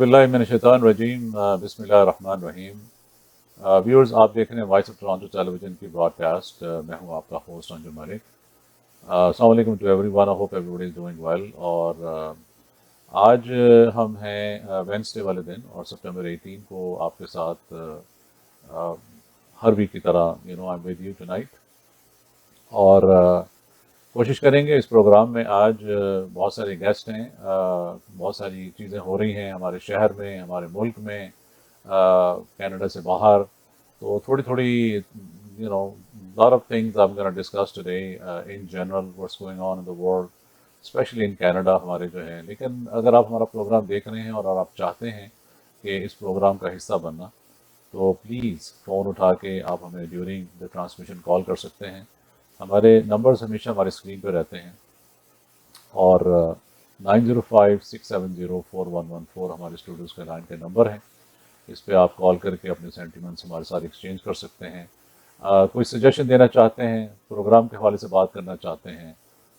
औज़ुबिल्लाहि मिनश्शैतानिर्रजीम बिस्मिल्लाहिर्रहमानिर्रहीम। व्यूअर्स, आप देख रहे हैं वॉइस ऑफ टोरंटो टेलीविज़न की ब्रॉडकास्ट। मैं हूं आपका होस्ट अंजुम मलिक। अस्सलाम वालेकुम to everyone, I hope everybody is doing well. और आज हम हैं वेडनेसडे वाले दिन और सितंबर 18 को आपके साथ uh, हर वीक की तरह I am with you tonight. और कोशिश करेंगे इस प्रोग्राम में आज बहुत सारे गेस्ट हैं, बहुत सारी चीज़ें हो रही हैं हमारे शहर में, हमारे मुल्क में, कनाडा से बाहर। तो थोड़ी थोड़ी lot of things I'm going to discuss today in general what's going on in the world, especially in Canada हमारे जो है। लेकिन अगर आप हमारा प्रोग्राम देख रहे हैं और आप चाहते हैं कि इस प्रोग्राम का हिस्सा बनना, तो प्लीज़ फ़ोन उठा के आप हमें ड्यूरिंग द ट्रांसमिशन कॉल कर सकते हैं। हमारे नंबर्स हमेशा हमारे स्क्रीन पर रहते हैं और 9056704114 हमारे स्टूडियोज़ के लाइन के नंबर हैं। इस पे आप कॉल करके अपने सेंटिमेंट्स हमारे साथ एक्सचेंज कर सकते हैं। कोई सजेशन देना चाहते हैं, प्रोग्राम के हवाले से बात करना चाहते हैं,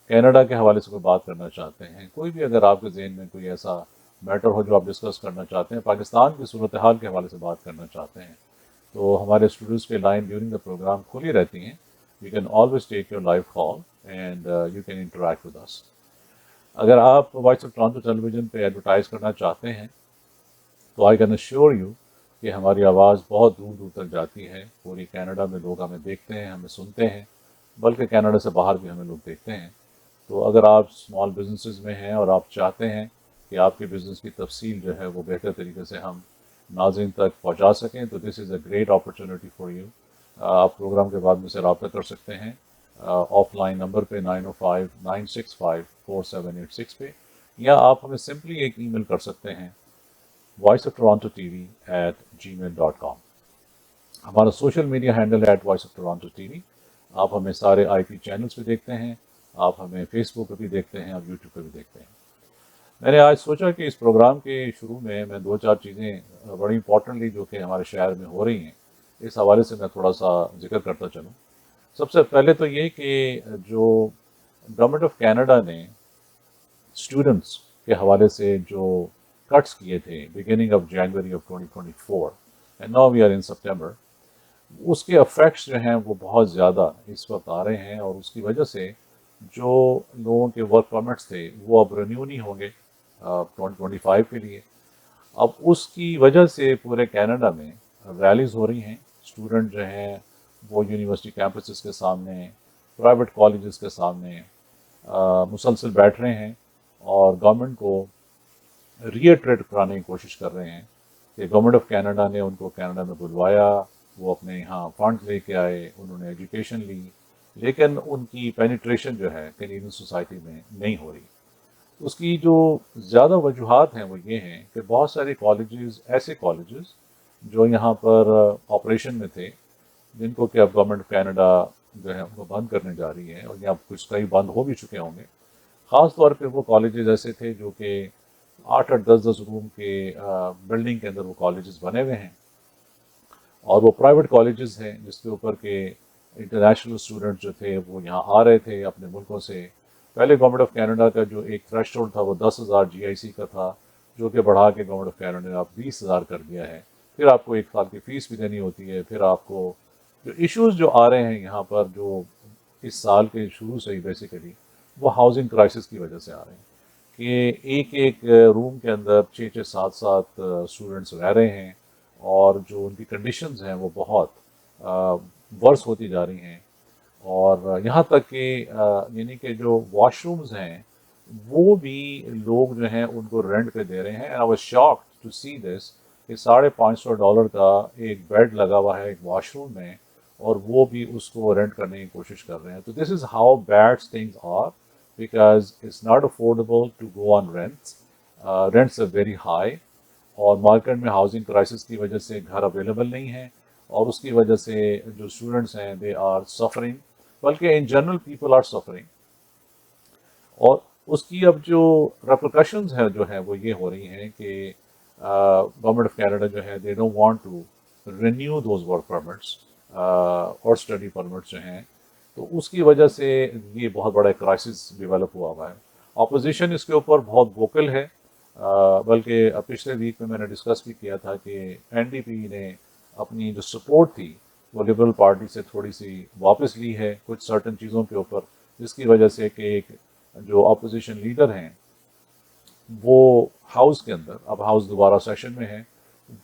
कनाडा के हवाले से कोई बात करना चाहते हैं, कोई भी अगर आपके जहन में कोई ऐसा मैटर हो जो आप डिस्कस करना चाहते हैं, पाकिस्तान की सूरत हाल के हवाले से बात करना चाहते हैं, तो हमारे स्टूडियोज़ के लाइन ड्यूरिंग द प्रोग्राम खुली रहती हैं। You can always take your live call and you can interact with us. अगर आप वॉइस ऑफ टोरंटो टेलीविज़न पे एडवर्टाइज़ करना चाहते हैं तो आई कैन अश्योर यू कि हमारी आवाज़ बहुत दूर दूर तक जाती है। पूरी कनाडा में लोग हमें देखते हैं, हमें सुनते हैं, बल्कि कनाडा से बाहर भी हमें लोग देखते हैं। तो अगर आप स्मॉल बिजनेसेस में हैं और आप चाहते हैं कि आपके बिज़नेस की तफसील जो है वो बेहतर तरीके से हम नाज़रीन तक पहुंचा सकें, तो this is a great opportunity for you. आप प्रोग्राम के बाद मुझसे रब्ता कर सकते हैं ऑफलाइन नंबर पे 9059654786 पे, या आप हमें सिंपली एक ईमेल कर सकते हैं voiceoftorontotv@gmail.com। हमारा सोशल मीडिया हैंडल है @voiceoftorontotv। आप हमें सारे IP चैनल्स पे देखते हैं, आप हमें फेसबुक पे भी देखते हैं, आप यूट्यूब पे भी देखते हैं। मैंने आज सोचा कि इस प्रोग्राम के शुरू में मैं दो चार चीज़ें बड़ी इंपॉर्टेंटली जो कि हमारे शहर में हो रही हैं, इस हवाले से मैं थोड़ा सा जिक्र करता चलूँ। सबसे पहले तो ये कि जो गवर्नमेंट ऑफ कनाडा ने स्टूडेंट्स के हवाले से जो कट्स किए थे beginning of January of 2024 and now we are in September, उसके इफेक्ट्स जो हैं वो बहुत ज़्यादा इस वक्त आ रहे हैं और उसकी वजह से जो लोगों के वर्क परमिट्स थे वो अब रिन्यू नहीं होंगे 2025 के लिए। अब उसकी वजह से पूरे कनाडा में रैलीज़ हो रही हैं। स्टूडेंट जो हैं वो यूनिवर्सिटी कैंपसेस के सामने, प्राइवेट कॉलेजेस के सामने मुसलसल बैठ रहे हैं और गवर्नमेंट को रीइटरेट कराने की कोशिश कर रहे हैं कि गवर्नमेंट ऑफ कनाडा ने उनको कनाडा में बुलवाया, वो अपने यहाँ फंड लेके आए, उन्होंने एजुकेशन ली, लेकिन उनकी पेनिट्रेशन जो है कैनेडियन सोसाइटी में नहीं हो रही। उसकी जो ज़्यादा वजूहात हैं वो ये हैं कि बहुत सारे कॉलेजेस, ऐसे कॉलेजेस जो यहाँ पर ऑपरेशन में थे, जिनको कि अब गवर्नमेंट ऑफ कनाडा जो है उनको बंद करने जा रही है, और यहाँ कुछ कई बंद हो भी चुके होंगे। ख़ास तौर पे वो कॉलेजेस ऐसे थे जो कि 8-8 10-10 रूम के बिल्डिंग के अंदर वो कॉलेजेस बने हुए हैं, और वो प्राइवेट कॉलेजेस हैं जिसके ऊपर के इंटरनेशनल स्टूडेंट जो थे वो यहाँ आ रहे थे अपने मुल्कों से। पहले गवर्नमेंट ऑफ कनाडा का जो एक थ्रेशोल्ड था वो 10,000 GIC का था, जो कि बढ़ा के गवर्नमेंट ऑफ कनाडा ने अब 20,000 कर दिया है। फिर आपको एक साल की फ़ीस भी देनी होती है। फिर आपको जो इश्यूज़ जो आ रहे हैं यहाँ पर, जो इस साल के शुरू से ही बेसिकली वो हाउसिंग क्राइसिस की वजह से आ रहे हैं कि एक एक रूम के अंदर 6-6 7-7 स्टूडेंट्स रह रहे हैं, और जो उनकी कंडीशंस हैं वो बहुत वर्स होती जा रही हैं। और यहाँ तक कि यानी कि जो वॉशरूम्स हैं वो भी लोग जो हैं उनको रेंट पे दे रहे हैं। I was shocked to see this कि $550 का एक बेड लगा हुआ है एक वॉशरूम में, और वो भी उसको रेंट करने की कोशिश कर रहे हैं। तो this is how bad things are, because it's not affordable to go on rents. Rents are very high, और मार्केट में हाउसिंग क्राइसिस की वजह से घर अवेलेबल नहीं है, और उसकी वजह से जो स्टूडेंट्स हैं दे आर सफरिंग, बल्कि in general people are suffering. और उसकी अब जो रेपरकशंस हैं जो हैं वो ये हो रही हैं कि गवर्नमेंट ऑफ कनाडा जो है they don't want to renew those work permits और स्टडी परमिट्स जो हैं, तो उसकी वजह से ये बहुत बड़ा क्राइसिस डेवलप हुआ है। अपोजिशन इसके ऊपर बहुत वोकल है, بلکہ پچھلے ویک میں نے ڈسکس بھی کیا تھا کہ این ڈی پی نے اپنی جو سپورٹ تھی وہ لبرل پارٹی سے تھوڑی سی واپس لی ہے کچھ سرٹن چیزوں کے اوپر، جس کی وجہ سے کہ ایک جو اپوزیشن لیڈر ہیں وہ ہاؤس کے اندر، اب ہاؤس دوبارہ سیشن میں ہے،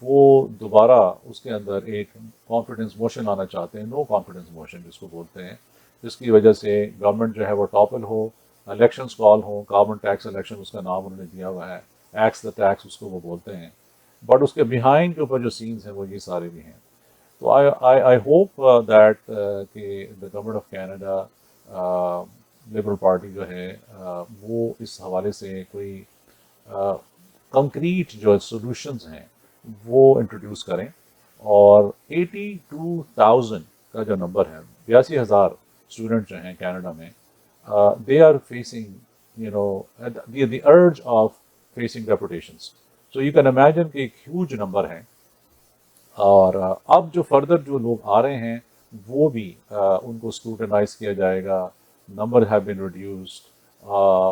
وہ دوبارہ اس کے اندر ایک کانفیڈنس موشن لانا چاہتے ہیں، نو کانفیڈنس موشن جس کو بولتے ہیں، جس کی وجہ سے گورنمنٹ جو ہے وہ ٹاپل ہو، الیکشنز کال ہوں، کاربن ٹیکس الیکشن اس کا نام انہوں نے دیا ہوا ہے، ایکس دا ٹیکس اس کو وہ بولتے ہیں، بٹ اس کے بیہائنڈ کے اوپر جو سینز ہیں وہ یہ سارے بھی ہیں۔ تو آئی ہوپ دیٹ کہ the government of Canada, liberal party جو ہے وہ اس حوالے سے کوئی کنکریٹ جو سولوشنز ہیں وہ انٹروڈیوس کریں، اور 82,000 کا جو نمبر ہے، 82,000 اسٹوڈنٹ جو ہیں کینیڈا میں، they are facing the urge of facing reputations, so you can imagine کہ ایک ہیوج نمبر ہے، اور اب جو فردر جو لوگ آ رہے ہیں وہ بھی ان کو اسکروٹنائز کیا جائے گا، number have been reduced,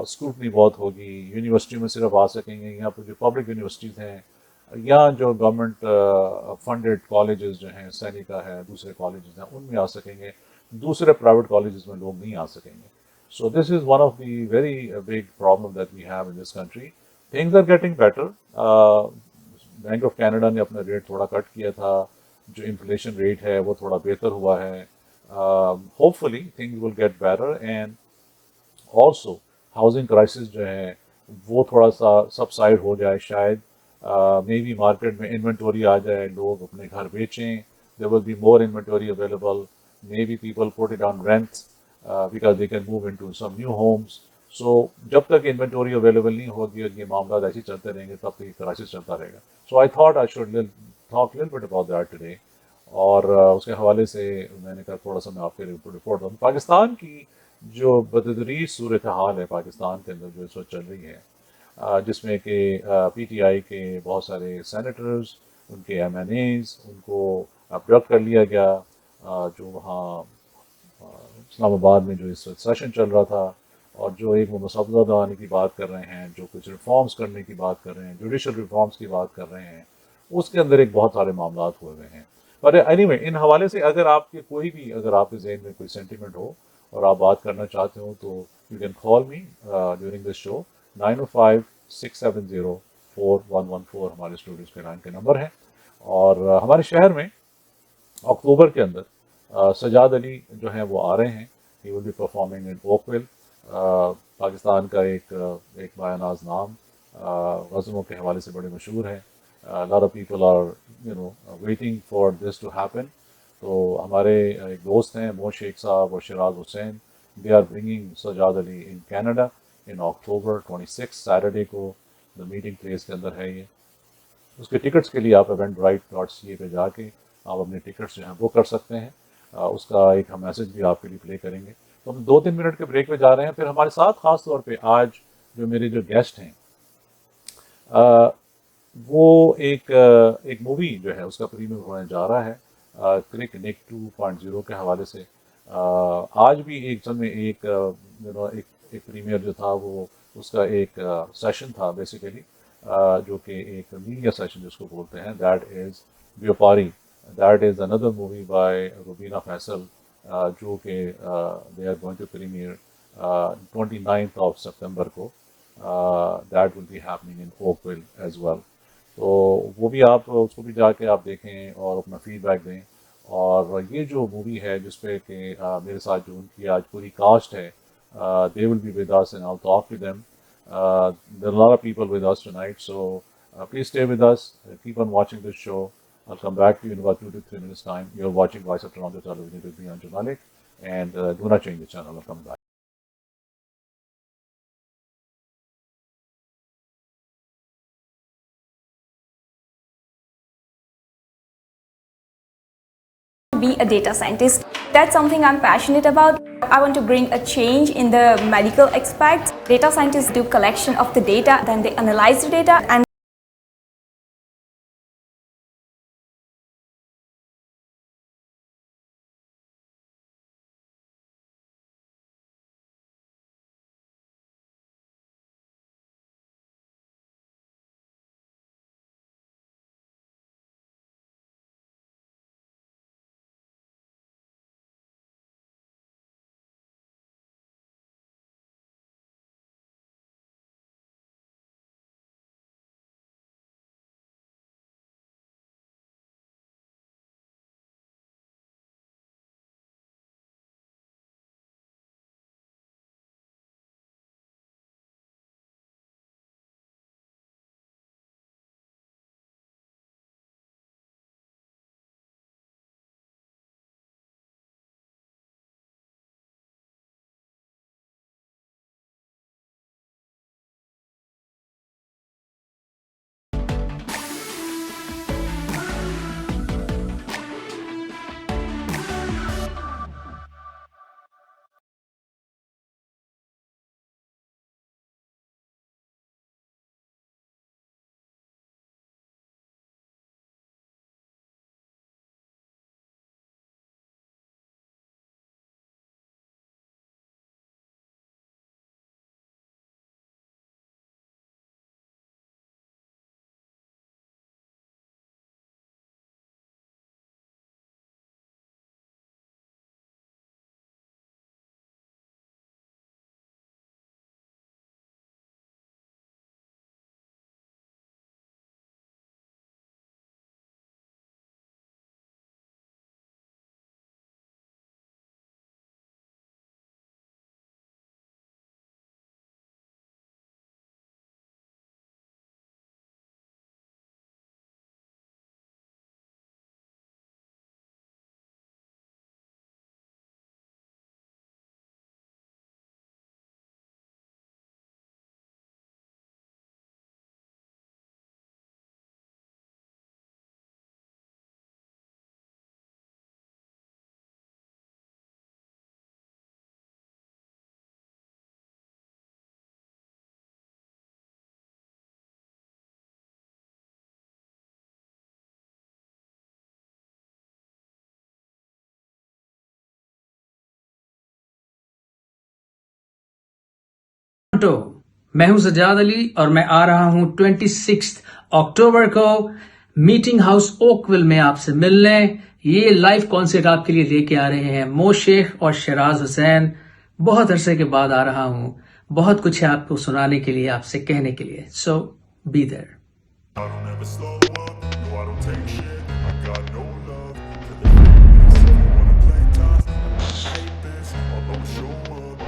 scrutiny بہت ہوگی، یونیورسٹی میں صرف آ سکیں گے یہاں پہ جو پبلک یونیورسٹیز ہیں یا جو گورنمنٹ فنڈڈ کالجز جو ہیں، سینیکا ہے، دوسرے کالجز ہیں، ان میں آ سکیں گے، دوسرے پرائیویٹ کالجز میں لوگ نہیں آ سکیں گے۔ So this is one of the very big problem that we have in this country. Things are getting better, bank of Canada نے اپنا ریٹ تھوڑا کٹ کیا تھا، جو انفلیشن ریٹ ہے وہ تھوڑا بہتر ہوا ہے، hopefully things will get better, and also housing crisis جو ہے وہ تھوڑا سا سبسائڈ ہو جائے شاید، مے بی مارکیٹ میں انوینٹوری آ جائے، لوگ اپنے گھر بیچیں، there will be more inventory available, maybe people put it on rent because they can move into some new homes. So جب تک انوینٹوری اویلیبل نہیں ہوگی اور یہ معاملات ایسے چلتے رہیں گے تب تک یہ کرائسس چلتا رہے گا۔ So I thought I should talk little bit about that today, اور اس کے حوالے سے میں نے کہا تھوڑا سا میں آپ کے رپورٹ دوں۔ پاکستان کی جو بتدریج صورتحال ہے پاکستان کے اندر جو اس وقت چل رہی ہے، جس میں کہ پی ٹی آئی کے بہت سارے سینیٹرز، ان کے ایم این ایز، ان کو ابڈکٹ کر لیا گیا، جو وہاں اسلام آباد میں جو اس وقت سیشن چل رہا تھا، اور جو ایک وہ مسودہ بنانے کی بات کر رہے ہیں، جو کچھ ریفارمز کرنے کی بات کر رہے ہیں، جوڈیشل ریفارمز کی بات کر رہے ہیں، اس کے اندر ایک بہت سارے معاملات ہوئے ہوئے ہیں۔ پر اینی وے ان حوالے سے اگر آپ کے کوئی بھی، اگر آپ کے ذہن میں کوئی سینٹیمنٹ ہو اور آپ بات کرنا چاہتے ہو تو you can call me during this show, 905-670-4114 ہمارے اسٹوڈیوز کے لائن کے نمبر ہیں، اور ہمارے شہر میں اکتوبر کے اندر سجاد علی جو ہیں وہ آ رہے ہیں، ہی ول بی پرفارمنگ ان اوکویل، پاکستان کا ایک مایہ ناز نام، غزلوں کے حوالے سے بڑے مشہور ہیں، lot of people are waiting for this to happen. تو ہمارے ایک دوست ہیں مو شیخ صاحب اور Shiraz Hussain, they are bringing Sajjad Ali in Canada in October 26 Saturday کو، دا میٹنگ پلیس کے اندر ہے یہ۔ اس کے ٹکٹس کے لیے آپ eventbrite.ca پہ جا کے آپ اپنے ٹکٹس جو ہیں بک کر سکتے ہیں، اس کا ایک ہم میسج بھی آپ کے لیے پلے کریں گے۔ تو ہم 2-3 منٹ کے بریک پہ جا رہے ہیں، پھر ہمارے ساتھ خاص طور پہ آج جو میرے جو گیسٹ ہیں، وہ ایک مووی جو ہے اس کا پریمیئر ہونے جا رہا ہے، کرک نک 2.0 کے حوالے سے۔ آج بھی ایک میں ایک پریمیئر جو تھا وہ اس کا ایک سیشن تھا بیسیکلی، جو کہ ایک میڈیا سیشن جس کو بولتے ہیں، that is Beopari, that is اندر مووی بائی روبینہ فیصل، جو کہ they are going to premiere 29th of September کو، that will be happening in Oakville as well. تو وہ بھی آپ اس کو بھی جا کے آپ دیکھیں اور اپنا فیڈ بیک دیں، اور یہ جو مووی ہے جس پہ کہ میرے ساتھ جو ان کی آج پوری کاسٹ ہے، they will be with us and I'll talk to them. There are a lot of people with us tonight, so please stay with us. Keep on watching this show. I'll come back to you in about 2 to 3 minutes time. You're watching Voice of Toronto Television with me, Anju Malik, and do not change the channel. I'll come back. Be a data scientist. That's something I'm passionate about. I want to bring a change in the medical aspect. Data scientists do collection of the data, then they analyze the data, and तो मैं हूं सज्जाद अली और मैं आ रहा हूं 26 अक्टूबर को meeting house Oakville में आपसे मिलने। ये लाइव कॉन्सर्ट आपके लिए लेके आ रहे हैं मो शेख और शराज हुसैन। बहुत अरसे के बाद आ रहा हूं, बहुत कुछ है आपको सुनाने के लिए, आपसे कहने के लिए, so be there. I don't ever slow up, no I don't take shit, I got no love for the fakeness. If you wanna play tough and wanna hate this, I'll always show up.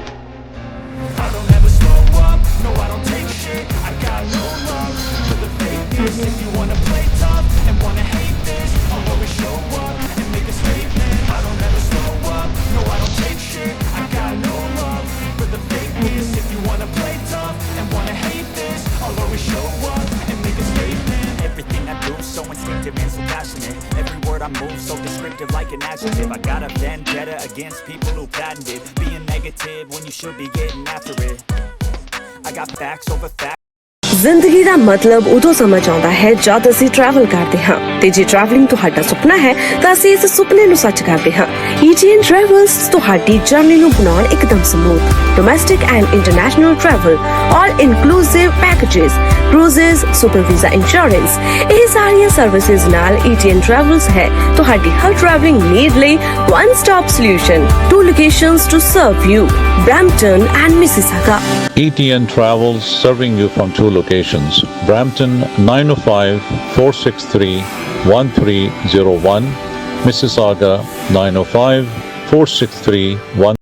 I don't ever slow up, no I don't take shit, I got no love for the fakeness. If you wanna play tough and wanna hate this, I'll always show up and make a statement. I don't ever slow up, no I don't take shit, I got no love for the fakeness. If you wanna play tough and wanna hate this, I'll always show up and make a statement. Everything I do so instinctive and so passionate. Every word I move so descriptive like an adjective. I got a vendetta against people who patented being negative when you should be getting after it. I got facts over facts. ਜ਼ਿੰਦਗੀ ਦਾ ਮਤਲਬ ਉਦੋਂ ਸਮਝ ਆਉਂਦਾ ਹੈ ਜਦ ਅਸੀਂ travel ਕਰਦੇ ਹਾਂ ਤੇ ਜੇ ਟਰੈਵਲਿੰਗ ਤੁਹਾਡਾ ਸੁਪਨਾ ਹੈ ਤਾਂ ਅਸੀਂ ਇਸ ਸੁਪਨੇ ਨੂੰ ਸੱਚ ਕਰਦੇ ਹਾਂ। ਈਟੀਐਨ ਟਰੈਵਲਸ ਤੁਹਾਡੀ ਜਰਨੀ ਨੂੰ ਬਣਾਉਣ ਇੱਕਦਮ smooth. Domestic and international travel, all inclusive packages, cruises, super visa insurance, ਇਹ ਸਾਰੀਆਂ ਸਰਵਿਸਿਜ਼ ਨਾਲ ਈਟੀਐਨ ਟਰੈਵਲਸ ਹੈ ਤੁਹਾਡੀ ਹਰ ਟਰੈਵਲਿੰਗ ਨੀਡ ਲਈ one stop solution. 2 locations to serve you, Brampton and Mississauga. ETN Travels serving you from 2 locations, Brampton 905 463 1301, Mississauga 905 463 1.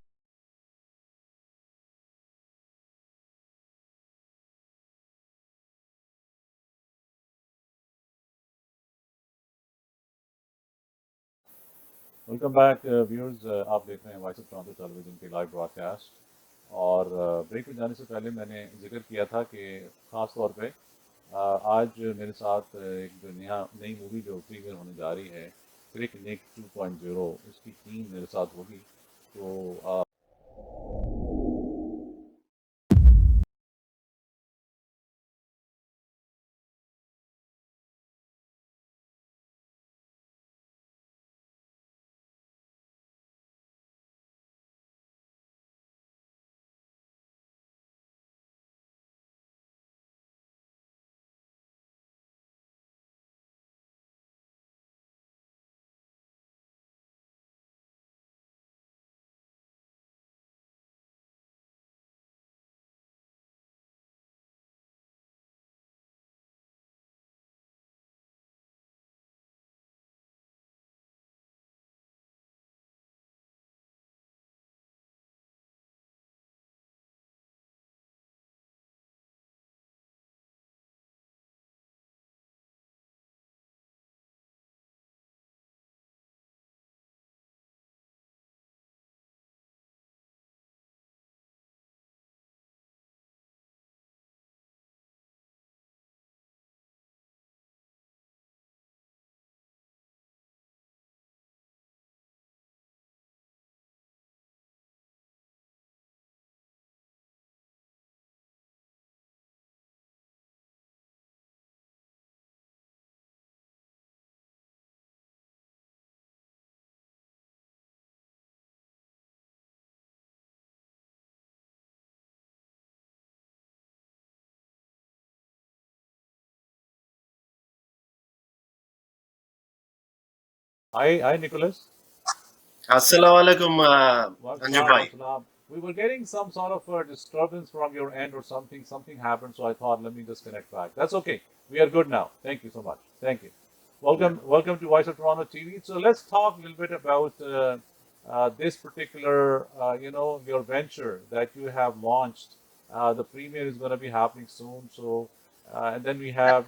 Welcome back viewers, आप देख रहे हैं वॉइस ऑफ टोरंटो टेलीविजन की लाइव ब्रॉडकास्ट। और ब्रेक में जाने से पहले मैंने जिक्र किया था कि ख़ास तौर पे आज मेरे साथ एक जो नई मूवी जो प्रीमियर होने जा रही है, क्रिक निक 2.0, इसकी टीम मेरे साथ होगी। तो hi Nicholas. Assalamualaikum, Anju bhai. Waalaikumsalam. We were getting some sort of a disturbance from your end or something. Something happened, so I thought, let me just connect back. That's okay. We are good now. Thank you so much. Thank you. Welcome to Voice of Toronto TV. So let's talk a little bit about this particular, your venture that you have launched. The premiere is going to be happening soon. So, and then we have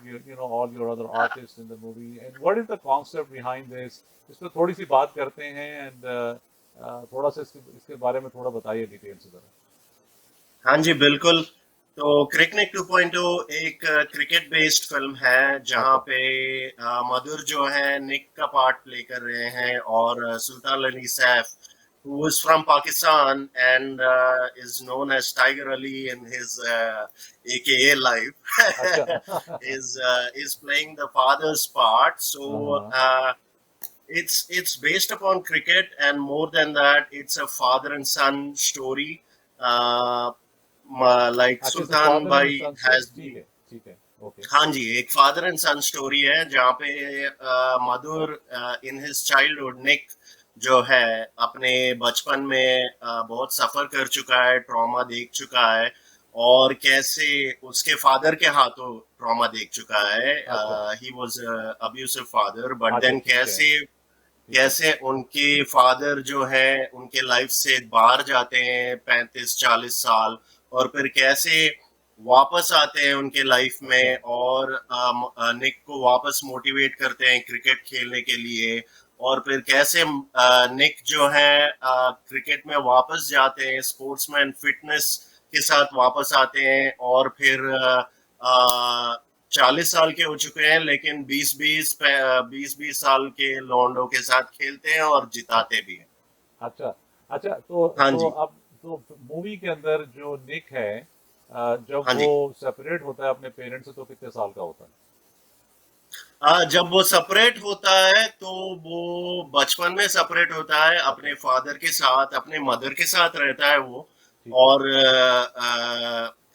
all your other artists in the movie. And what is the concept behind this? इस पर थोड़ी सी बात करते हैं and थोड़ा सा इसके बारे में थोड़ा बताइए डिटेल से जरा। हाँ जी बिल्कुल। तो क्रिकनेट 2.0 एक क्रिकेट बेस्ड फिल्म है जहाँ पे मधुर जो है निक का पार्ट प्ले कर रहे हैं और Sultan Ali Saif who is from Pakistan and is known as Tiger Ali in his AKA life is playing the father's part. So it's based upon cricket, and more than that, it's a father and son story. like अच्छा, it's Sultan father and Bhai son has story, been. ठीक है, okay. हाँ जी, एक father and sun story है जहाँ पे मधुर in his childhood निक जो है अपने बचपन में बहुत सफर कर चुका है, ट्रॉमा देख चुका है, और कैसे उसके फादर के हाथों ट्रॉमा देख चुका है। अच्छा, he was abusive father, but अच्छा, देन ठीक है, कैसे ठीक है। कैसे उनके फादर जो है उनके लाइफ से बाहर जाते हैं 35-40 साल, और फिर कैसे वापस आते हैं उनके लाइफ अच्छा, में, और निक को वापस मोटिवेट करते हैं क्रिकेट खेलने के लिए, और फिर कैसे निक जो है क्रिकेट में वापस जाते हैं, स्पोर्ट्समैन फिटनेस के साथ वापस आते हैं, और फिर 40 साल के हो चुके हैं लेकिन 20-20 साल के लौंडों के साथ खेलते हैं और जिताते भी हैं। अच्छा, अच्छा, तो हाँ तो जी। अब तो मूवी के अंदर जो निक है, जब हाँ वो जी। सेपरेट होता है अपने पेरेंट्स से तो कितने साल का होता है? जब वो सेपरेट होता है तो वो बचपन में सेपरेट होता है अच्छा, अपने फादर के साथ, अपने मदर के साथ रहता है वो, ठीक है, और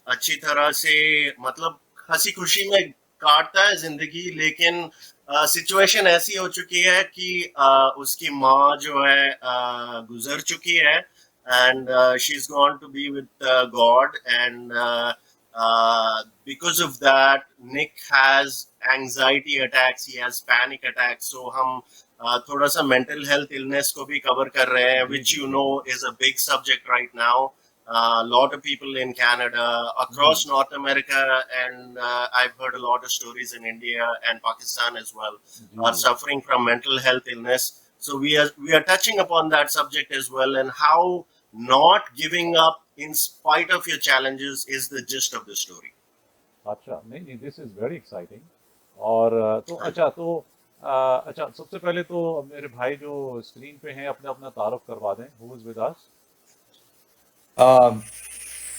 अच्छी तरह से मतलब हंसी खुशी में काटता है जिंदगी, लेकिन सिचुएशन ऐसी हो चुकी है कि उसकी माँ जो है गुजर चुकी है, and she is gone to be with God, and because of that Nick has anxiety attacks, he has panic attacks, so हम थोड़ा सा mental health illness को भी cover कर रहे हैं, जी which ji you ji know ji, is a big subject right now. A lot of people in Canada, across North America, and I've heard a lot of stories in India and Pakistan as well, ji are ji, suffering from mental health illness. So we are touching upon that subject as well, and how not giving up in spite of your challenges is the gist of the story. अच्छा, नहीं नहीं, this is very exciting. और तो हाँ जी। अच्छा, तो अच्छा, सबसे पहले तो मेरे भाई जो स्क्रीन पे हैं अपना अपना तारुफ करवा दें, who is with us?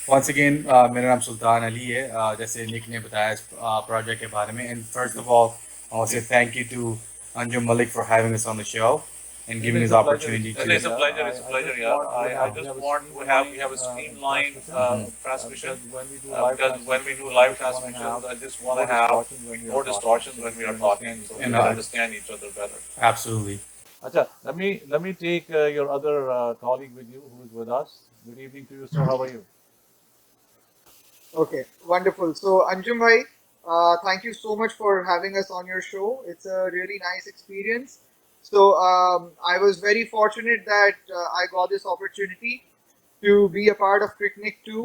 Once again मेरा नाम सुल्तान अली है। जैसे निक ने बताया इस प्रोजेक्ट के बारे में, and first of all I want to जी, say thank you to Anjum Malik for having us on the show and नहीं नहीं, giving it's us a pleasure, it's opportunity a to pleasure यार, I just want uh, I just want we have a streamlined transmission, because when we do live transmissions I just want to have more distortions when we are talking so we and can understand each other better. absolutely. Acha, let me take your other colleague with you who is with us. Good evening to you, sir. How are you? Okay, wonderful. So, Anjum bhai, thank you so much for having us on your show. It's a really nice experience. So, I was very fortunate that I got this opportunity to be a part of Cricknick 2.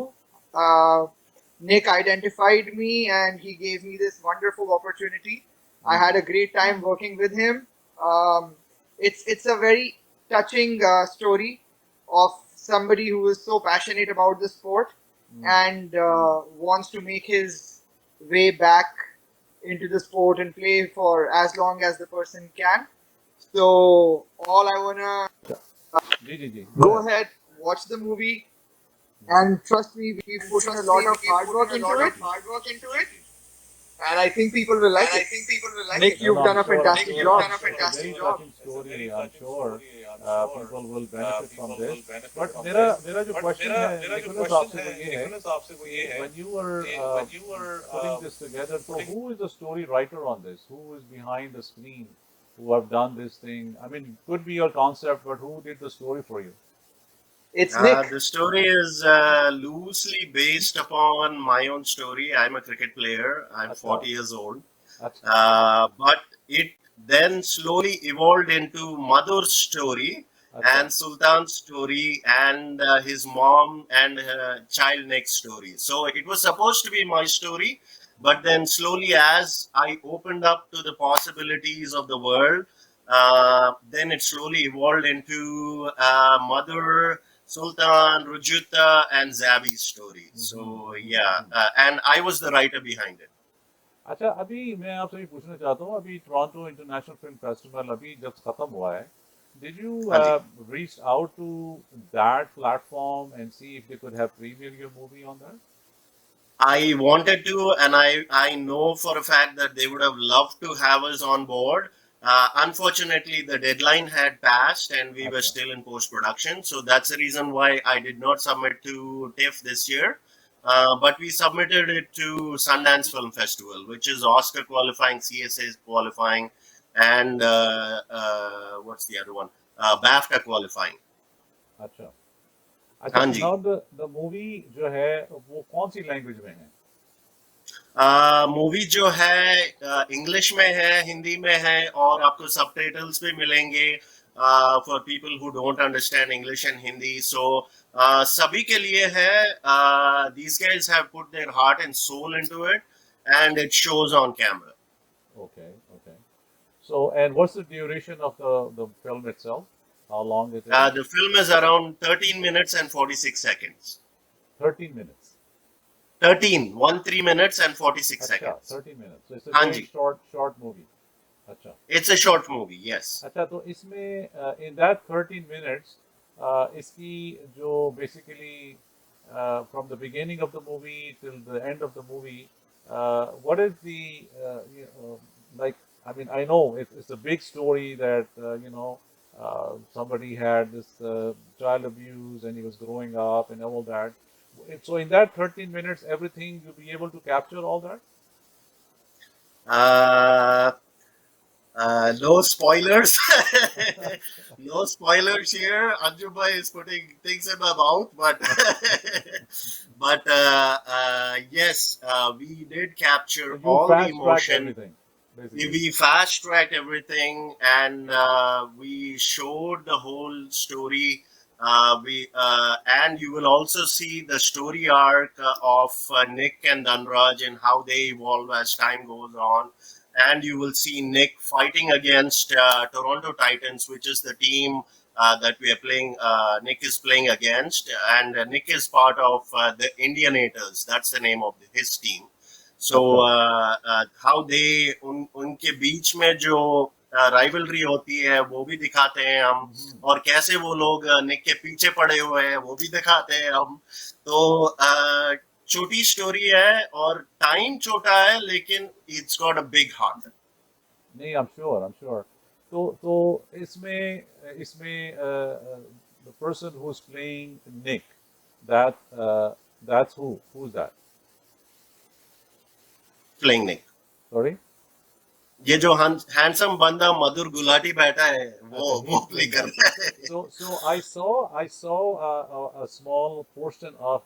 Nick identified me and he gave me this wonderful opportunity. I had a great time working with him. Um, it's a very touching story of somebody who is so passionate about the sport and wants to make his way back into the sport and play for as long as the person can. So all I wanna जी जी जी, go go ahead. ahead, watch the movie, and trust me, we put in a lot of hard work into it, and I think people will like it. Nick, No, no, you've done a fantastic job. it's a very touching story. I'm sure people will benefit from this. But मेरा जो question है Nicholas आपसे वो ये है कि when you were putting this together, so who is the story writer on this? Who is behind the screen? Who have done this thing? I mean, it could be your concept, but who did the story for you? It's Nick. The story is loosely based upon my own story. I'm a cricket player. I'm अच्छा, 40 years old. अच्छा, But it then slowly evolved into Madhur's story अच्छा, and Sultan's story and his mom and her child next story. So it was supposed to be my story, but then slowly, as I opened up to the possibilities of the world, then it slowly evolved into Madhur, Sultan, Rujuta, and Zabi's story. So yeah, and I was the writer behind it. अच्छा, अभी मैं आपसे ये पूछना चाहता हूँ, अभी Toronto international film festival अभी जब खत्म हुआ है, did you हाँ जी। reach out to that platform and see if they could have premiered your movie on that? I wanted to, and I know for a fact that they would have loved to have us on board. Unfortunately, the deadline had passed, and we were अच्छा, still in post production. So that's the reason why I did not submit to TIFF this year. but we submitted it to Sundance Film Festival, which is Oscar qualifying, CSA qualifying, and what's the other one? BAFTA qualifying. अच्छा अच्छा हाँ तो जी. Now the movie जो है वो कौन सी language में है? मूवी जो है इंग्लिश में है, हिंदी में है, और आपको सबटाइटल्स भी मिलेंगे for people who don't understand English and Hindi. So सभी के लिए है. These guys have put their heart and soul into it, and it shows on camera. Okay, okay. So, and what's the duration of the film itself? How long it is? The film is around 13 minutes and 46 seconds. 13 minutes. 13 minutes and 46 अच्छा, seconds. 30 minutes. So it's a हाँ very जी. short movie. अच्छा It's a short movie, yes. अच्छा तो इसमें in that 13 minutes इसकी जो basically from the beginning of the movie till the end of the movie, what is the like, I mean, I know it's a big story that somebody had this child abuse and he was growing up and all that. So in that 13 minutes, everything you'll be able to capture all that? Uh, no spoilers. No spoilers here. Anjubai is putting things in my mouth, but yes, we did capture So you all the fast track emotion. everything, basically. We fast tracked everything, and we showed the whole story. And you will also see the story arc of Nick and Dhanraj and how they evolve as time goes on. And you will see Nick fighting against Toronto Titans, which is the team that we are playing. Nick is playing against, and Nick is part of the Indianators. That's the name of his team. So how they उनके बीच में जो rivalry होती है वो भी दिखाते हैं हम, और कैसे वो लोग निक के पीछे पड़े हुए हैं वो भी दिखाते हैं हम. तो छोटी स्टोरी है और टाइम छोटा है, लेकिन it's got a big heart. नहीं, I'm sure. तो इसमें the person who's playing Nick, that's who's that? Playing Nick. Sorry? ये जो हैंडसम बंदा मधुर गुलाटी बैठा है वो प्ले कर रहा है. So I saw a small portion of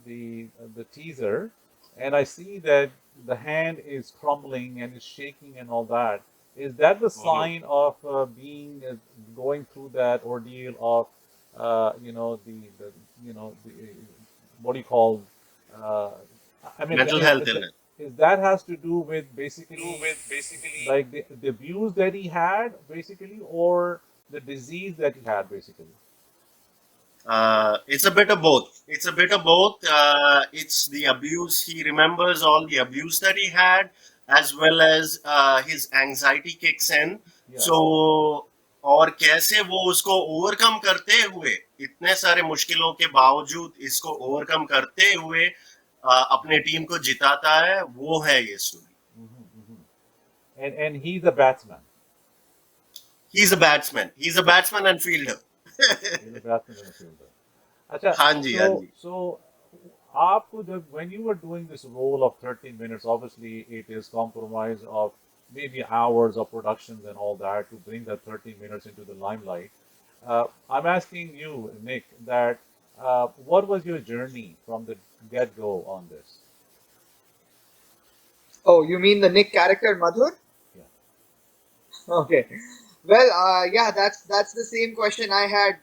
the teaser, and I see that the hand is crumbling and is shaking and all that. Is that the sign of being going through that ordeal of the what do you call I mean Mental health illness. is that has to do with basically like the abuse that he had basically, or the disease that he had basically? It's a bit of both. It's the abuse. He remembers all the abuse that he had, as well as his anxiety kicks in. Yeah. So, और कैसे वो उसको overcome करते हुए, इतने सारे मुश्किलों के बावजूद इसको ओवरकम करते हुए अपने टीम को जिताता है, वो है ये story. And he's a batsman. He's a batsman and fielder. He's a batsman and a fielder. अच्छा, हाँ जी, हाँ जी. So आपको जब when you were doing this role of 13 minutes, obviously it is compromise of maybe hours of productions and all that to bring that 13 minutes into the limelight. I'm asking you, Nick, that what was your journey from the get-go on this? Oh, you mean the Nick character Madhur? Yeah. Okay. Well, yeah, that's the same question I had.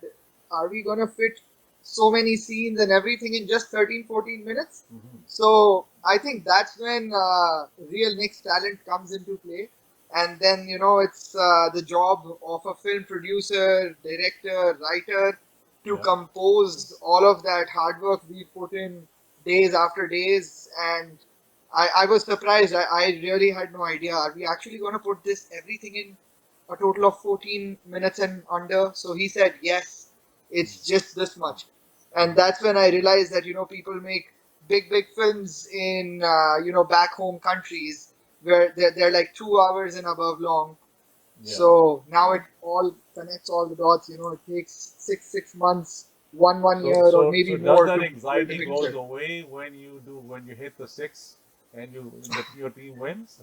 Are we going to fit so many scenes and everything in just 13-14 minutes? So I think that's when real Nick's talent comes into play. And then, it's the job of a film producer, director, writer to compose all of that hard work we put in days after days. And I was surprised. I really had no idea. Are we actually going to put everything in a total of 14 minutes and under? So he said, yes, it's just this much. And that's when I realized that, people make big films in, back home countries where they're like 2 hours and above long. Yeah. So now it all connects all the dots. It takes six months one So, year or so, maybe so does more that to build anxiety the goes picture. away when you hit the six and your team wins?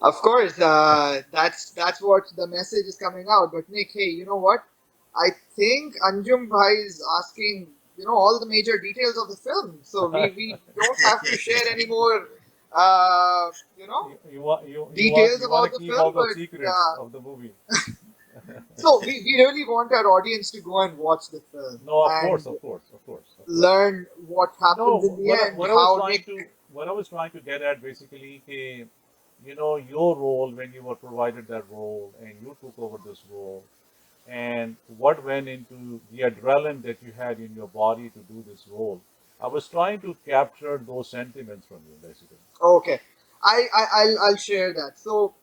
Of course, that's what the message is coming out. But Nick, hey, you know what? I think Anjum Bhai is asking, all the major details of the film, so we don't have to share any more, uh, you know, details You want about to the keep all film. the But secrets of the movie. so we really want our audience to go and watch the film No, of course, and of course, of course, of course. learn what happens in No, the end. what I was How trying Nick, to get at basically, your role when you were provided that role and you took over this role, and what went into the adrenaline that you had in your body to do this role. I was trying to capture those sentiments from you, basically. okay, I'll share that. So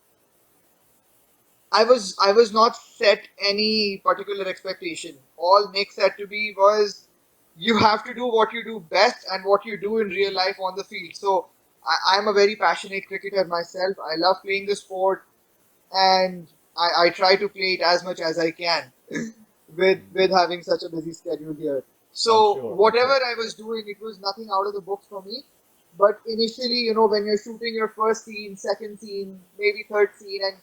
I was not set any particular expectation. All Nick said to me was, "You have to do what you do best and what you do in real life on the field." So I'm a very passionate cricketer myself. I love playing the sport, and I try to play it as much as I can with having such a busy schedule here. I'm So sure. I'm whatever sure. I was doing, it was nothing out of the box for me. But initially, when you're shooting your first scene, second scene, maybe third scene, and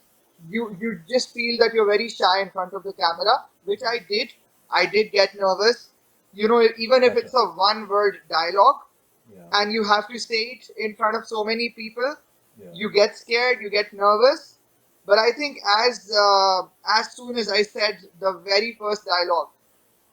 you just feel that you're very shy in front of the camera, which I did. I did get nervous. Even if Gotcha. it's a one-word dialogue Yeah. and you have to say it in front of so many people, Yeah. you get scared, you get nervous. But I think as soon as I said the very first dialogue,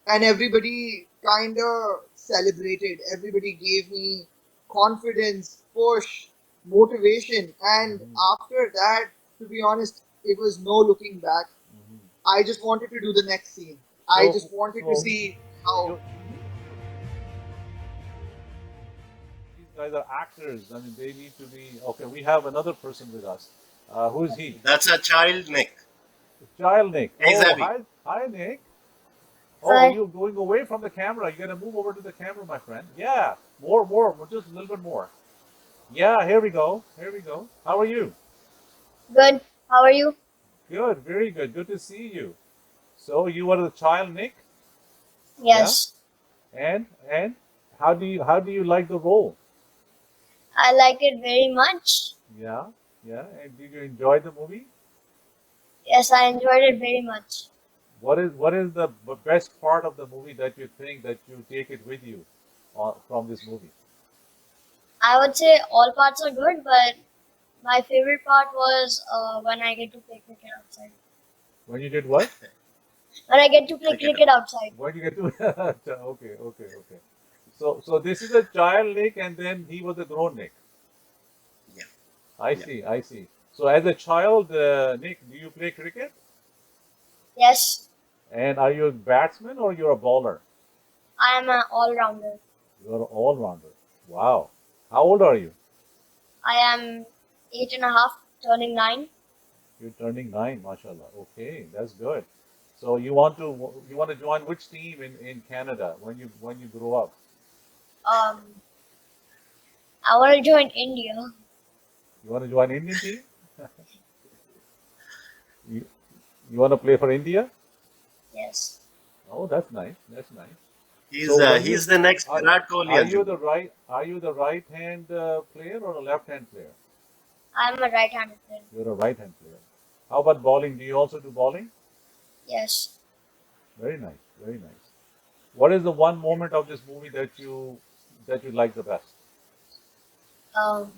and everybody kind of celebrated, everybody gave me confidence, push, motivation, and Hmm. after that, to be honest, it was no looking back. Hmm. I just wanted to do the next scene. I So, just wanted to so see how. you these guys are actors. I mean, they need to be okay. We have another person with us. Who is he? That's a child, Nick. Child Nick. Hey, Oh, Zavi. hi, Nick. Oh, Hi. you're going away from the camera. You gotta move over to the camera, my friend. Yeah, more, just a little bit more. Yeah, here we go. Here we go. How are you? Good. How are you? Good, very good. Good to see you. So you are the child Nick, yeah? Yes. And how do you like the role? I like it very much. Yeah, yeah. And did you enjoy the movie? Yes, I enjoyed it very much. What is the best part of the movie that you think that you take it with you from this movie? I would say all parts are good, but my favorite part was when I get to play cricket outside. When you did what? When I get to play Cricket. cricket outside. When you get to okay. So this is a child Nick, and then he was a grown Nick. Yeah. I Yeah. see, I see. So as a child, Nick, do you play cricket? Yes, And are you a batsman or you're a bowler? I am an all-rounder. You're an all-rounder. Wow. How old are you? I am 8.5, turning 9. You're turning 9, mashallah. Okay, that's good. So you want to join which team in Canada when you grow up? Um, I want to join India. You want to join Indian team? You you want to play for India? Yes. Oh, that's nice. That's nice. He's So when he's the next are, Virat Kohli, are you Anjum. the right hand player or a left hand player? I am a right-handed player. You're a right hand player. How about bowling? Do you also do bowling? Yes. Very nice. Very nice. What is the one moment of this movie that you like the best, Um,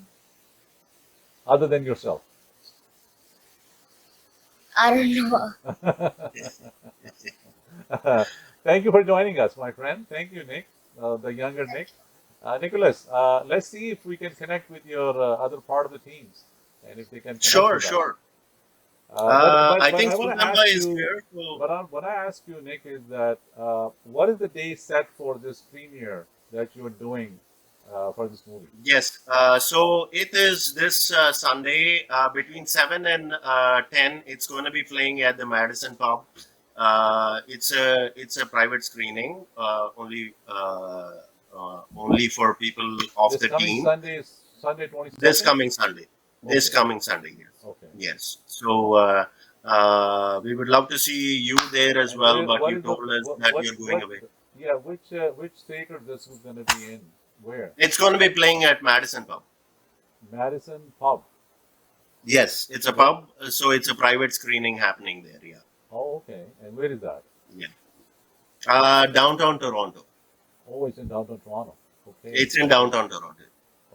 other than yourself? I don't know. Thank you for joining us, my friend. Thank you, Nick, the younger Nick. Nicholas, let's see if we can connect with your other part of the teams, and if they can connect Sure, with us. sure. But I but think I want to Sultan ask Bhai is you, here. So what I ask you, Nick, is that what is the day set for this premiere that you're doing for this movie? yes, so it is this Sunday between 7 and 10. It's going to be playing at the Madison Pub. It's a private screening, only for people of This the coming team. Sunday is Sunday This 22nd. coming Sunday. This Okay, coming Sunday, yes. okay. Yes. So We would love to see you there as And well, where, but what you is the, told us that you're going what, away. yeah, which theater this is going to be in? Where? It's going to be playing at Madison Pub. Madison Pub. Yes, it's a Where? pub, so it's a private screening happening there. Yeah, Oh, okay. And where is that? yeah. Downtown Toronto. Oh, it's in downtown Toronto. Okay. It's in downtown Toronto.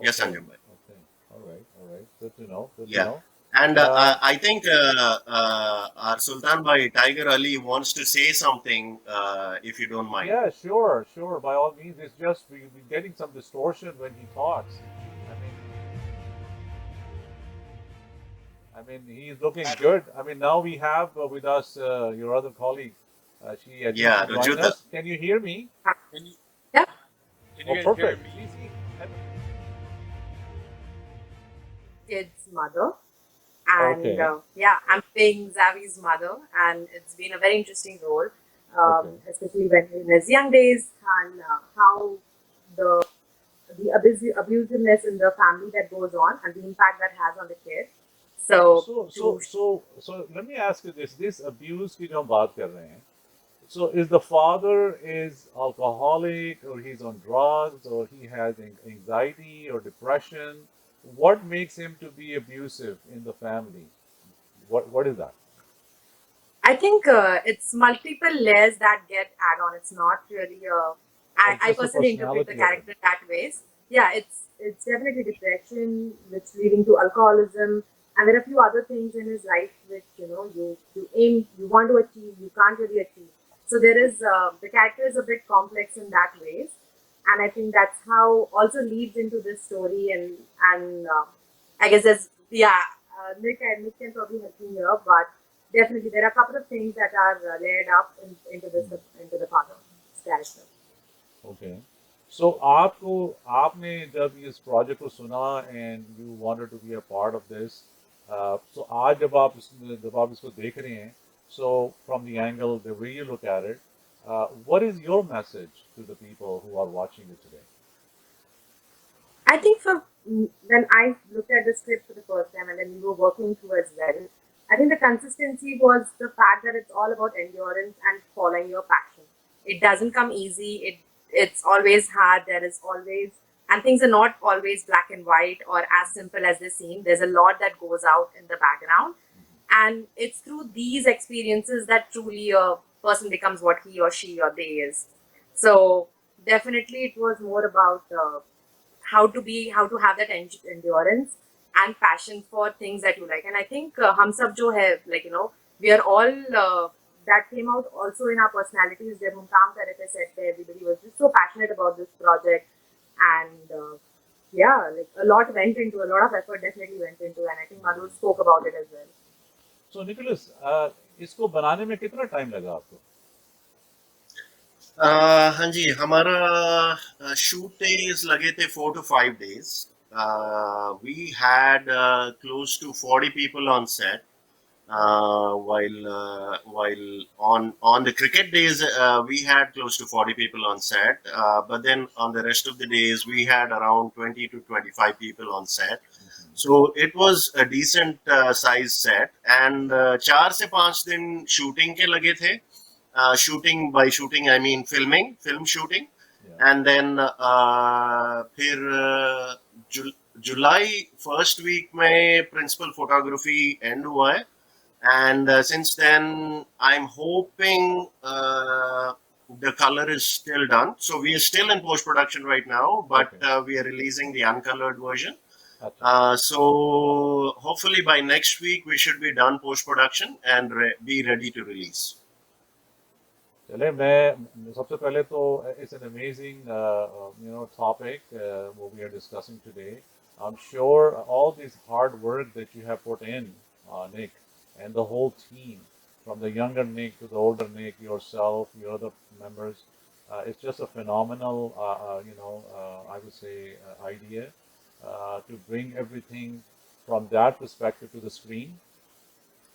Yes, Okay. Anjum bhai. Okay. All right. All right. Good to know. Good to Yeah. know. And Uh, I think our Sultan Bhai, Tiger Ali, wants to say something, if you don't mind. yeah, sure, sure. By all means, it's just we're getting some distortion when he talks. I mean, he's looking good. I mean, now we have with us your other colleague. She agreed Yeah, to join Rujuta. us. Can you hear me? Yeah, Can Oh, you guys hear perfect. me? See, kid's mother. And okay. yeah, I'm playing Zavi's mother, and it's been a very interesting role, Okay. especially when in his young days, and how the abusiveness in the family that goes on and the impact that has on the kid. So So, to so, so, so, let me ask you this: this abuse की जो हम बात कर रहे हैं, so is the father is alcoholic, or he's on drugs, or he has anxiety or depression? What makes him to be abusive in the family? What is that? I think it's multiple layers that get add on. It's not really Or I just the personally interpret the personality of him? character that ways. Yeah, it's definitely depression, which leading to alcoholism, and there are a few other things in his life which you want to achieve, you can't really achieve. So there is the character is a bit complex in that ways, and I think that's how also leads into this story. And I guess there's Nick can probably help me here, but definitely there are a couple of things that are layered up into the father's character. Okay. So आपको आपने जब इस project को सुना and you wanted to be a part of this, so आज जब आप इसको देख रहे हैं, so from the angle the way you look at it, what is your message to the people who are watching it today? I think when I looked at the script for the first time and then we were working through as well, I think the consistency was the fact that it's all about endurance and following your passion. It doesn't come easy. It's always hard. There is always, and things are not always black and white or as simple as they seem. There's a lot that goes out in the background, and it's through these experiences that truly a person becomes what he or she or they is. So definitely, it was more about how to have that endurance and passion for things that you like. And I think hum sab jo hai, like we are all that came out also in our personalities. जब हम काम कर रहे थे set पे, everybody was just so passionate about this project, and yeah, like a lot of effort definitely went into, and I think Madhur spoke about it as well. So Nicholas, इसको बनाने में कितना टाइम लगा आपको? हाँ जी, हमारा shoot days लगे थे 4 to 5 days. We had close to 40 people on set. While on the cricket days, we had close to 40 people on set. But then on the rest of the days, we had around 20 to 25 people on set. So it was a decent size set, and 4 से 5 दिन shooting के लगे थे. By shooting I mean film shooting. Yeah. And then फिर जुलाई first week में principal photography end हुआ है, and since then I'm hoping the color is still done, so we are still in post production right now, but Okay. we are releasing the uncolored version. अच्छा. So hopefully by next week we should be done post production and be ready to release. चले मैं सबसे पहले तो it's an amazing topic what we are discussing today. I'm sure all this hard work that you have put in, Nick, and the whole team, from the younger Nick to the older Nick, yourself, your other members, it's just a phenomenal, I would say, idea to bring everything from that perspective to the screen.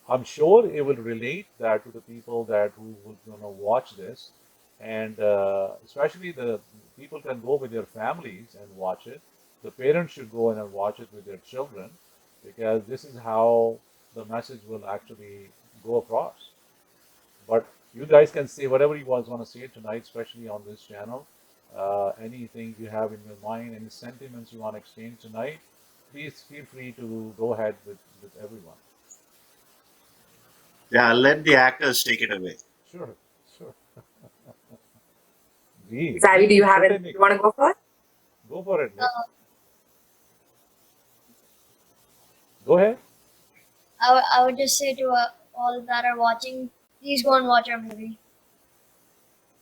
I'm sure it will relate that to the people who will watch this, and especially the people can go with their families and watch it. The parents should go in and watch it with their children, because this is how the message will actually go across. But you guys can say whatever you guys want to say tonight, especially on this channel. Anything you have in your mind, any sentiments you want to exchange tonight, please feel free to go ahead with everyone. Yeah, let the actors take it away. Sure, sure. जी Sally, do you have छोटे it? Nick, You want to go first? go for it, Nick. Uh, Go ahead. I would just say to all that are watching, please go and watch our movie.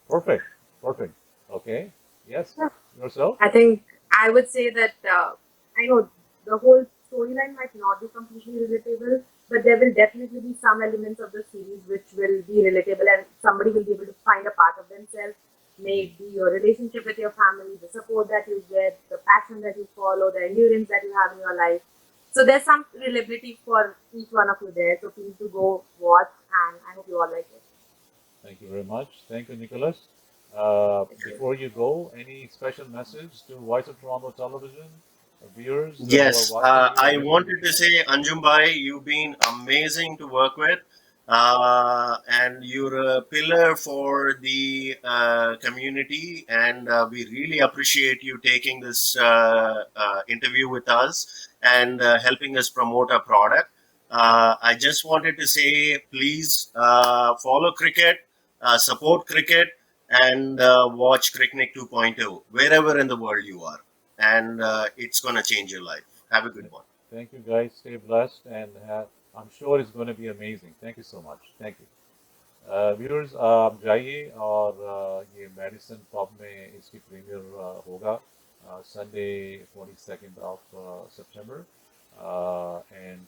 Perfect, perfect. Okay. Yes. Yeah. Yourself? I think I would say that I know the whole storyline might not be completely relatable, but there will definitely be some elements of the series which will be relatable, and somebody will be able to find a part of themselves. May it be your relationship with your family, the support that you get, the passion that you follow, the endurance that you have in your life. So there's some relatability for each one of you there. So please do go watch, and I hope you all like it. Thank you very much. Thank you, Nicholas. Before you go, any special message to Voice of Toronto Television viewers who are Yes, watching you I and listening wanted to to you? say, Anjum Bhai, you've been amazing to work with, and you're a pillar for the community, and we really appreciate you taking this interview with us and helping us promote our product. I just wanted to say, please follow cricket, support cricket, and watch Cricknick 2.0 wherever in the world you are, and it's going to change your life. Have a good one. Thank you, guys. Stay blessed, and I'm sure it's going to be amazing. Thank you so much. Thank you. Viewers आप जाइए और ये medicine pub में इसकी premiere होगा Sunday 22nd of September, and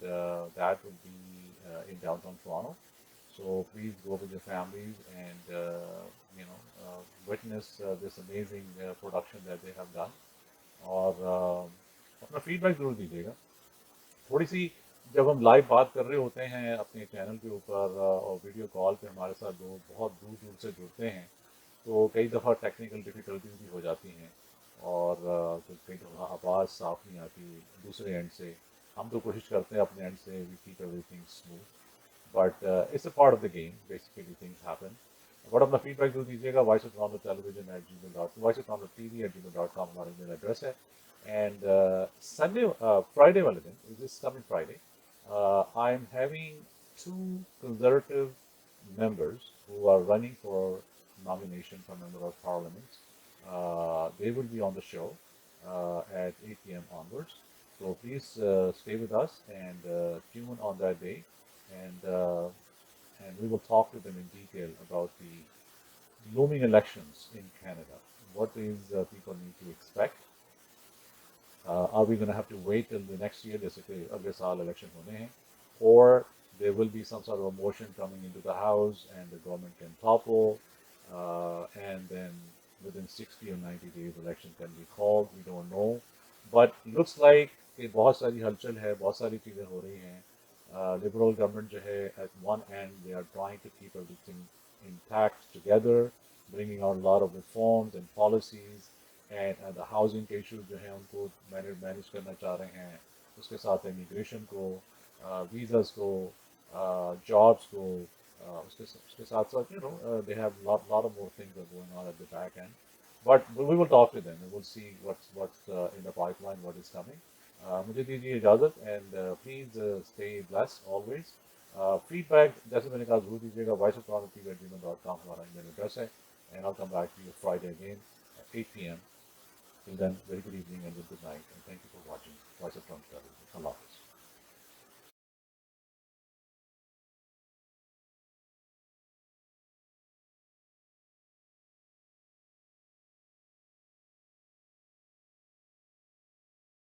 that will be in downtown Toronto. So please go with your families and witness this amazing production that they have done. और अपना feedback जरूर दीजिएगा। थोड़ी सी जब हम लाइव बात कर रहे होते हैं अपने चैनल के ऊपर और वीडियो कॉल पे हमारे साथ लोग बहुत दूर दूर से जुड़ते हैं, तो कई दफ़ा टेक्निकल डिफ़िकल्टीज भी हो जाती हैं और तो कई दफ़ा आवाज़ साफ नहीं आती दूसरे एंड से। हम तो कोशिश करते हैं अपने एंड से we keep everything smooth, but it's a part of the game, basically things happen. But अपना फीडबैक जरूर दीजिएगा। Voice of Toronto television @gmail.com, voiceoftorontotv@gmail.com हमारा ईमेल एड्रेस है। And Sunday, Friday, this coming Friday, I'm having 2 conservative members who are running for nomination for Member of Parliament. They will be on the show at 8 p.m. onwards. So please stay with us and tune on that day, and we will talk to them in detail about the looming elections in Canada. What is people need to expect? Are we going to have to wait till the next year, जैसे कि अगले साल election होने हैं, or there will be some sort of a motion coming into the house and the government can topple, and then within 60 or 90 days election can be called. We don't know, but looks like कि बहुत सारी हलचल है, बहुत सारी चीज़ें हो रही हैं। Liberal government जो है at one end they are trying to keep everything intact together, bringing out a lot of reforms and policies, and the housing के इशूज जो हैं उनको मैनेज करना चाह रहे हैं, उसके साथ इमिग्रेशन को, वीज़ास को, जॉब्स को, उसके साथ साथ they have lot of more things are going on at the back end, but we will talk to them and we'll see what's in the pipeline, what is coming. मुझे दीजिए इजाज़त, and please stay blessed always. Feedback जैसे मैंने कहा जरूर दीजिएगा। voiceoftorontotv@gmail.com हमारा email address है, and I'll come back to you Friday again at 8 p.m. Till then, very good evening and good night, and thank you for watching Voice of Toronto.